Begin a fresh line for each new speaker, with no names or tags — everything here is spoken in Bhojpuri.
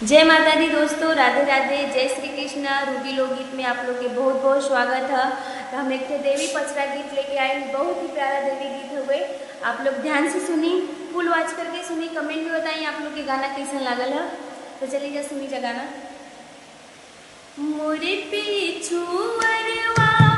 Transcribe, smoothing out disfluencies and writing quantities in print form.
जय माता दी दोस्तों, राधे राधे, जय श्री कृष्ण। रूबी लोकगीत में आप लोग के बहुत बहुत स्वागत है। तो हम एक देवी पचरा गीत लेके आए, बहुत ही प्यारा देवी गीत हुए। आप लोग ध्यान से सुनी, फुल वॉच करके सुनी, कमेंट में बताइए आप लोग के गाना कैसा लागल है। तो चलिए जा सुनी जा गाना। मोरे पीछू अरवा